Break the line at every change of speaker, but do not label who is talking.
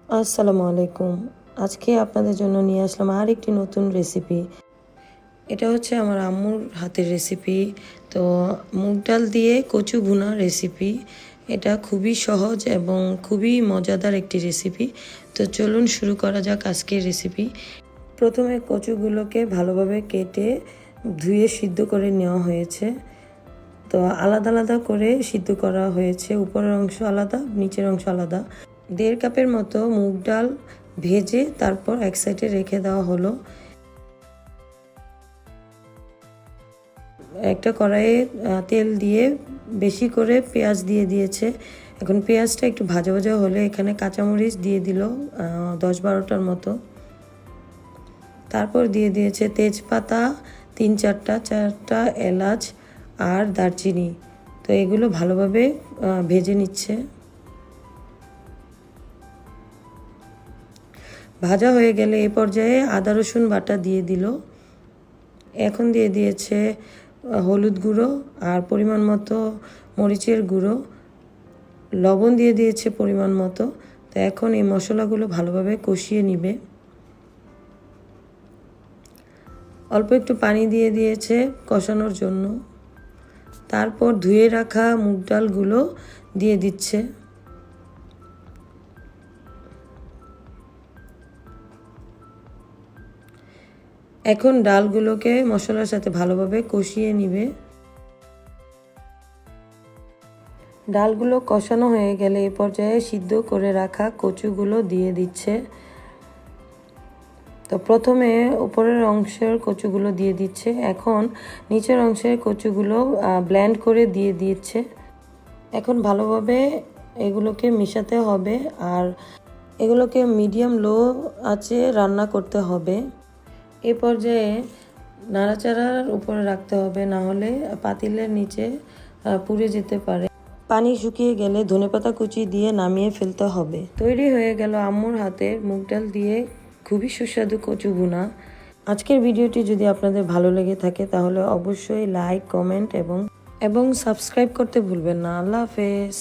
আসসালামু আলাইকুম। আজকে আপনাদের জন্য নিয়ে আসলাম আর একটি নতুন রেসিপি। এটা হচ্ছে আমার আম্মুর হাতের রেসিপি। তো মুগ ডাল দিয়ে কচু ভুনা রেসিপি। এটা খুবই সহজ এবং খুবই মজাদার একটি রেসিপি। তো চলুন শুরু করা যাক আজকের রেসিপি। প্রথমে কচুগুলোকে ভালোভাবে কেটে ধুয়ে সিদ্ধ করে নেওয়া হয়েছে। তো আলাদা আলাদা করে সিদ্ধ করা হয়েছে, উপরের অংশ আলাদা, নিচের অংশ আলাদা। 1.5 কাপের মতো মুগ ডাল ভেজে তারপর এক সাইডে রেখে দেওয়া হলো। একটা কড়াইয়ে তেল দিয়ে বেশি করে পেঁয়াজ দিয়ে দিয়েছে। এখন পেঁয়াজটা একটু ভাজা ভাজা হলে এখানে কাঁচামরিচ দিয়ে দিল 10-12টার মতো। তারপর দিয়ে দিয়েছে তেজপাতা 3-4টা এলাচ আর দারচিনি। তো এগুলো ভালোভাবে ভেজে নিচ্ছে। ভাজা হয়ে গেলে এ পর্যায়ে আদা রসুন বাটা দিয়ে দিল। এখন দিয়ে দিয়েছে হলুদ গুঁড়ো আর পরিমাণ মতো মরিচের গুঁড়ো, লবণ দিয়ে দিয়েছে পরিমাণ মতো। তো এখন এই মশলাগুলো ভালোভাবে কষিয়ে নিবে। অল্প একটু পানি দিয়ে দিয়েছে কষানোর জন্য। তারপর ধুয়ে রাখা মুগ ডালগুলো দিয়ে দিচ্ছে। এখন ডালগুলোকে মশলার সাথে ভালোভাবে কষিয়ে নিবে। ডালগুলো কষানো হয়ে গেলে এ পর্যায়ে সিদ্ধ করে রাখা কচুগুলো দিয়ে দিচ্ছে। তো প্রথমে উপরের অংশের কচুগুলো দিয়ে দিচ্ছে, এখন নিচের অংশের কচুগুলো ব্লেন্ড করে দিয়ে দিচ্ছে। এখন ভালোভাবে এগুলোকে মিশাতে হবে আর এগুলোকে মিডিয়াম লো আঁচে রান্না করতে হবে। এ পর্যায়ে নাড়াচাড়ার উপরে রাখতে হবে, না হলে পাতিলের নিচে পুড়ে যেতে পারে। পানি শুকিয়ে গেলে ধনেপাতা কুচি দিয়ে নামিয়ে ফেলতে হবে। তৈরি হয়ে গেল আম্মুর হাতের মুগ ডাল দিয়ে খুবই সুস্বাদু কচু ভুনা। আজকের ভিডিওটি যদি আপনাদের ভালো লেগে থাকে তাহলে অবশ্যই লাইক, কমেন্ট এবং সাবস্ক্রাইব করতে ভুলবেন না। আল্লাহ হাফেজ।